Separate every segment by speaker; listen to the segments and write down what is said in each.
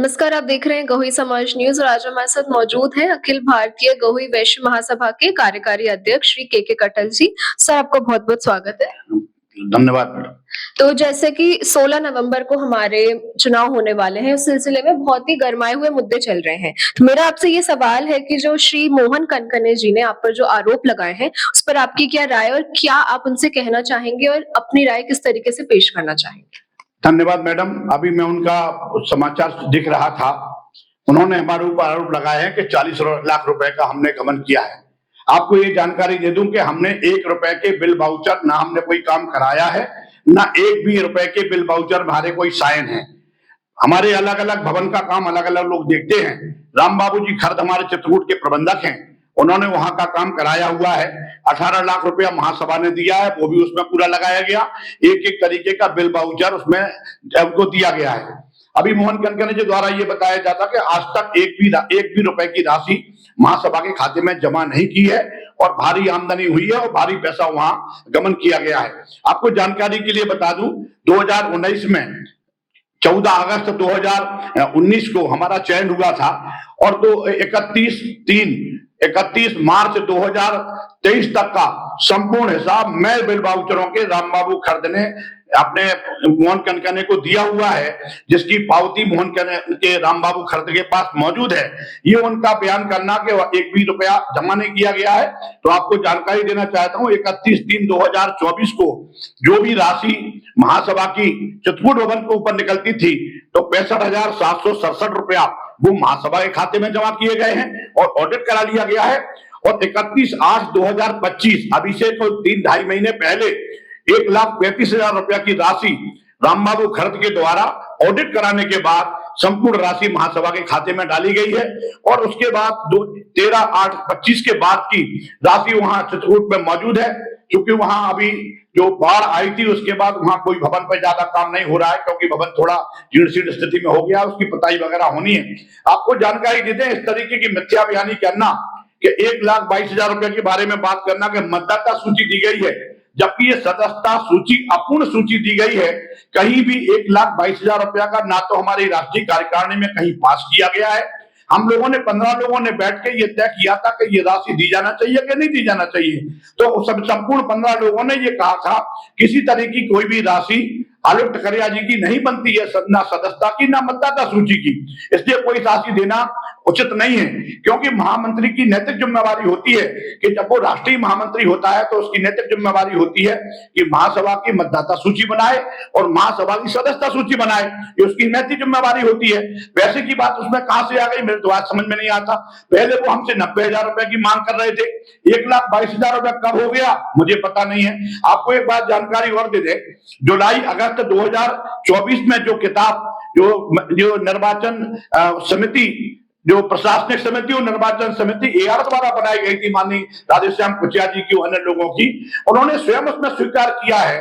Speaker 1: नमस्कार, आप देख रहे हैं गहोई समाज न्यूज और आज हमारे साथ मौजूद हैं अखिल भारतीय गहोई वैश्य महासभा के कार्यकारी अध्यक्ष श्री के कटल जी। सर, आपका बहुत बहुत स्वागत है।
Speaker 2: धन्यवाद मैडम।
Speaker 1: तो जैसे कि 16 नवंबर को हमारे चुनाव होने वाले हैं, उस सिलसिले में बहुत ही गरमाए हुए मुद्दे चल रहे हैं। तो मेरा आपसे ये सवाल है कि जो श्री मोहन कनकने जी ने आप पर जो आरोप लगाए हैं, उस पर आपकी क्या राय और क्या आप उनसे कहना चाहेंगे और अपनी राय किस तरीके से पेश करना चाहेंगे?
Speaker 2: धन्यवाद मैडम। अभी मैं उनका समाचार दिख रहा था, उन्होंने हमारे ऊपर आरोप लगाए हैं कि 40 लाख रुपए का हमने गबन किया है। आपको ये जानकारी दे दूं कि हमने 1 रुपए के बिल वाउचर ना हमने कोई काम कराया है, ना 1 भी रुपए के बिल वाउचर हमारे कोई साइन है। हमारे अलग अलग भवन का काम अलग अलग लोग देखते हैं। राम बाबू जी खर्द हमारे चित्रकूट के प्रबंधक हैं, उन्होंने वहां का काम कराया हुआ है। 18 लाख रुपया महासभा ने दिया है, वो भी उसमें पूरा लगाया गया। एक एक तरीके का बिल वाउचर उसमें उनको दिया गया है। अभी मोहन कनकने जी द्वारा ये बताया जाता कि आज तक एक भी रुपए की राशि महासभा के खाते में जमा नहीं की है और भारी आमदनी हुई है और भारी पैसा वहां गमन किया गया है। आपको जानकारी के लिए बता दूं, 2019 में 14 अगस्त 2019 को हमारा चयन हुआ था और 31 मार्च 2023 तक का संपूर्ण हिसाब मैं बिल वाउचरों के राम बाबू खर्द ने अपने मोहन कनकने को दिया हुआ है, जिसकी पावती मोहन के राम बाबू खर्द के पास मौजूद है। ये उनका बयान करना कि 1 भी रुपया जमा नहीं किया गया है। तो आपको जानकारी देना चाहता हूं, 31/3/2024 को जो भी राशि महासभा की चित्रकूट भवन के ऊपर निकलती थी, तो 65,767 रुपया वो महासभा के खाते में जमा किए गए हैं और ऑडिट करा लिया गया है। और 31/8/2025 अभी से तो 3-2.5 महीने पहले 1,35,000 रुपया की राशि राम बाबू खर्द के द्वारा ऑडिट कराने के बाद संपूर्ण राशि महासभा के खाते में डाली गई है। और उसके बाद 13/8/25 के बाद की राशि वहां चित्रकूट में मौजूद है। क्योंकि वहां अभी जो बाढ़ आई थी उसके बाद वहां कोई भवन पर ज्यादा काम नहीं हो रहा है, क्योंकि भवन थोड़ा जीर्ण स्थिति में हो गया, उसकी पुताई वगैरह होनी है। आपको जानकारी देते हैं, इस तरीके की मिथ्या बयानी करना कि 1,22,000 रुपए के बारे में बात करना कि मतदाता सूची दी गई है, जबकि ये सदस्यता सूची अपूर्ण सूची दी गई है। कहीं भी 1,22,000 रुपया का ना तो हमारी राष्ट्रीय कार्यकारिणी में कहीं पास किया गया है। हम लोगों ने 15 लोगों ने बैठ के ये तय किया था कि ये राशि दी जाना चाहिए कि नहीं दी जाना चाहिए। तो संपूर्ण 15 लोगों ने ये कहा था किसी तरह की कोई भी राशि आलोक टकरिया जी की नहीं बनती है, ना सदस्यता की ना मतदाता सूची की, इसलिए कोई राशि देना उचित नहीं है। क्योंकि महामंत्री की नैतिक जिम्मेवारी होती है कि जब वो राष्ट्रीय महामंत्री होता है तो उसकी नैतिक जिम्मेवारी होती है कि महासभा की मतदाता सूची बनाए और महासभा की सदस्यता सूची बनाए, ये उसकी नैतिक जिम्मेवारी होती है। पैसे की बात उसमें कहां से आ गई, मेरे तो आज समझ में नहीं आता। पहले वो हमसे 90,000 रुपए की मांग कर रहे थे, 1,22,000 रुपया कब हो गया मुझे पता नहीं है। आपको एक बात जानकारी और दे दे, जुलाई अगस्त 2024 में जो किताब जो निर्वाचन समिति, जो प्रशासनिक समिति और निर्वाचन समिति एआर द्वारा बनाई गई थी माननीय राधेश्याम कुचिया जी की, अन्य लोगों की, उन्होंने स्वयं उसमें स्वीकार किया है।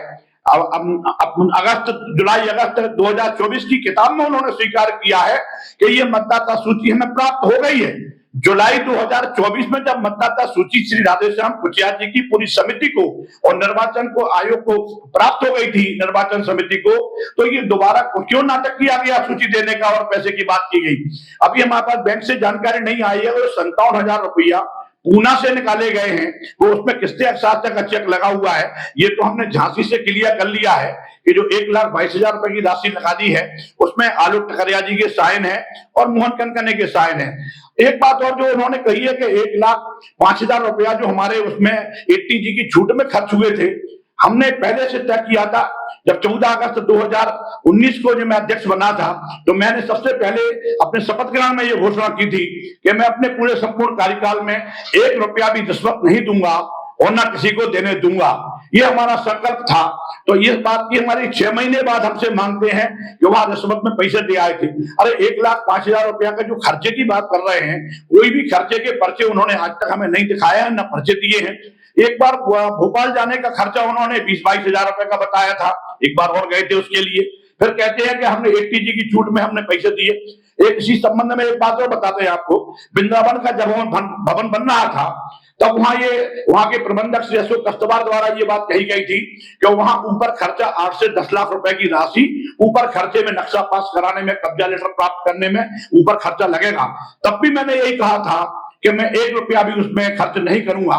Speaker 2: जुलाई अगस्त 2024 की किताब में उन्होंने स्वीकार किया है कि ये मतदाता सूची हमें प्राप्त हो गई है। जुलाई 2024 में जब मतदाता सूची श्री राधेश्याम कुचिया जी की पूरी समिति को और निर्वाचन को आयोग को प्राप्त हो गई थी, निर्वाचन समिति को, तो ये दोबारा क्यों नाटक किया गया सूची देने का और पैसे की बात की गई। अभी हमारे पास बैंक से जानकारी नहीं आई है, वो 57,000 रुपया पूना से निकाले गए हैं, वो उसमें किस्ते अक्षांश का चेक लगा हुआ है। ये तो हमने झांसी से क्लियर कर लिया है कि जो 1,22,000 रुपए की राशि लगा दी है उसमें आलोक टकरिया जी के साइन है और मोहन कनकने के साइन है। एक बात और जो उन्होंने कही है कि 1,05,000 रुपया जो हमारे उसमें 80 जी की छूट में खर्च हुए थे, हमने पहले से तय किया था। जब 14 अगस्त 2019 को जब मैं अध्यक्ष बना था तो मैंने सबसे पहले अपने शपथ ग्रहण में यह घोषणा की थी कि मैं अपने पूरे संपूर्ण कार्यकाल में 1 रुपया भी रिश्वत नहीं दूंगा और ना किसी को देने दूंगा, ये हमारा संकल्प था। तो ये बात की हमारी 6 महीने बाद हमसे मांगते हैं कि वहां रिश्वत में पैसे दे आए थे। अरे 1,05,000 रुपया का जो खर्चे की बात कर रहे हैं, कोई भी खर्चे के पर्चे उन्होंने आज तक हमें नहीं दिखाया है, ना पर्चे दिए हैं। एक बार भोपाल जाने का खर्चा उन्होंने 20-22,000 रुपए का बताया था, एक बार और गए थे उसके लिए। फिर कहते हैं कि हमने 80 जी की छूट में हमने पैसे दिए। एक इसी संबंध में एक बात और बताते हैं आपको, वृंदावन का जब भवन बन रहा था तब वहां के प्रबंधक श्री अशोक कस्तवार द्वारा ये बात कही गई थी कि वहां ऊपर खर्चा 8 से 10 लाख रुपए की राशि ऊपर खर्चे में, नक्शा पास कराने में, कब्जा लेटर प्राप्त करने में ऊपर खर्चा लगेगा। तब भी मैंने यही कहा था कि मैं 1 रुपया भी उसमें खर्च नहीं करूंगा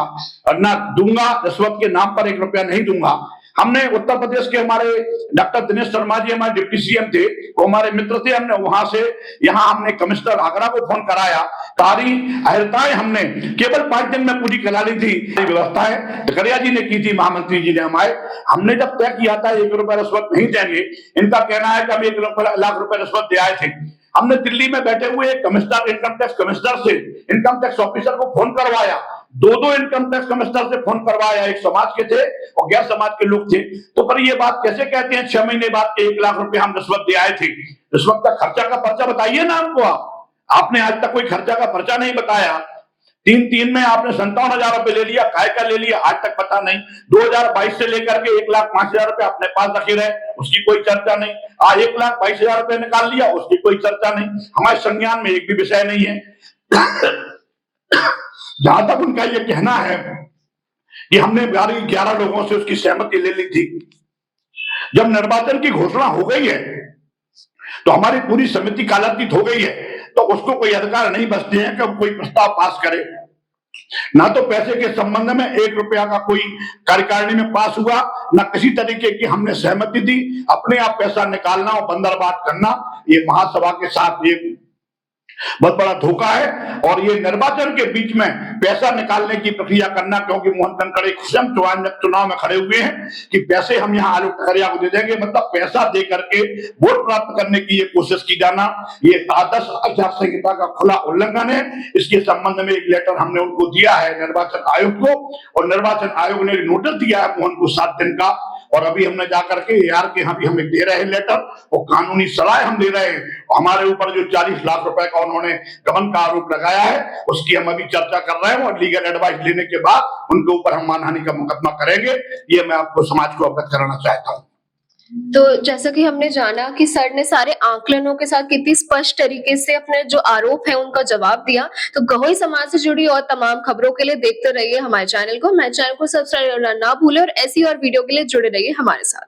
Speaker 2: और ना दूंगा, रिश्वत के नाम पर 1 रुपया नहीं दूंगा। हमने उत्तर प्रदेश के हमारे डॉक्टर दिनेश शर्मा जी हमारे डिप्टी सीएम थे, वो हमारे मित्र थे। हमने वहां से यहाँ हमने कमिश्नर आगरा को फोन कराया, सारी अहर्ताएं हमने केवल 5 दिन में पूरी करा ली थी। व्यवस्थाएं टकरिया जी ने की थी, महामंत्री जी ने हमारे। हमने जब तय किया था 1 रुपया रिश्वत नहीं देंगे, इनका कहना है कि हम 1 लाख रुपए रिश्वत दे आए थे। हमने दिल्ली में बैठे हुए कमिश्नर, इनकम टैक्स कमिश्नर से इनकम टैक्स ऑफिसर को फोन करवाया, 2 इनकम टैक्स कमिश्नर से फोन करवाया, एक समाज के थे और गैर समाज के लोग थे। तो पर ये बात कैसे कहते हैं 6 महीने बाद 1 लाख रुपए हम रिश्वत दे आए थे? रिश्वत का खर्चा का पर्चा बताइए ना हमको। आपने आज तक कोई खर्चा का पर्चा नहीं बताया। 3 में आपने 57,000 रुपए ले लिया, काय का ले लिया आज तक पता नहीं। 2022 से लेकर के 1,05,000 रुपए अपने पास रखे रहे, उसकी कोई चर्चा नहीं। आज 1,22,000 रुपए निकाल लिया, उसकी कोई चर्चा नहीं। हमारे संज्ञान में एक भी विषय नहीं है। जहां तक उनका ये कहना है कि हमने 11 लोगों से उसकी सहमति ले ली थी। जब निर्वाचन की घोषणा हो गई है तो हमारी पूरी समिति कालातीत हो गई है, तो उसको कोई अधिकार नहीं बचते हैं कि कोई प्रस्ताव पास करे। ना तो पैसे के संबंध में 1 रुपया का कोई कार्यकारिणी में पास हुआ, ना किसी तरीके की हमने सहमति दी। अपने आप पैसा निकालना और बंदरबाट करना, ये महासभा के साथ ये बहुत बड़ा धोखा है। और ये निर्वाचन के बीच में पैसा निकालने की प्रक्रिया करना, क्योंकि मोहन कनकड़े स्वयं चुनाव में खड़े हुए हैं कि पैसे हम यहाँ आलोक टकरिया को दे देंगे, मतलब पैसा दे करके वोट प्राप्त करने की ये कोशिश की जाना, ये आदर्श आचार संहिता का खुला उल्लंघन है। इसके संबंध में एक लेटर हमने उनको दिया है निर्वाचन आयोग को, और निर्वाचन आयोग ने नोटिस दिया है मोहन को 7 दिन का। और अभी हमने जाकर के AR के यहाँ भी हमें दे रहे हैं लेटर, और कानूनी सलाह हम दे रहे हैं। हमारे ऊपर जो 40 लाख रुपए का उन्होंने गबन का आरोप लगाया है, उसकी हम अभी चर्चा कर रहे हैं और लीगल एडवाइस लेने के बाद उनके ऊपर हम मानहानि का मुकदमा करेंगे। ये मैं आपको समाज को अवगत कराना चाहता हूँ।
Speaker 1: तो जैसा कि हमने जाना कि सर ने सारे आंकलनों के साथ कितनी स्पष्ट तरीके से अपने जो आरोप है उनका जवाब दिया। तो गहोई समाज से जुड़ी और तमाम खबरों के लिए देखते रहिए हमारे चैनल को। हमारे चैनल को सब्सक्राइब करना ना भूलें और ऐसी और वीडियो के लिए जुड़े रहिए हमारे साथ।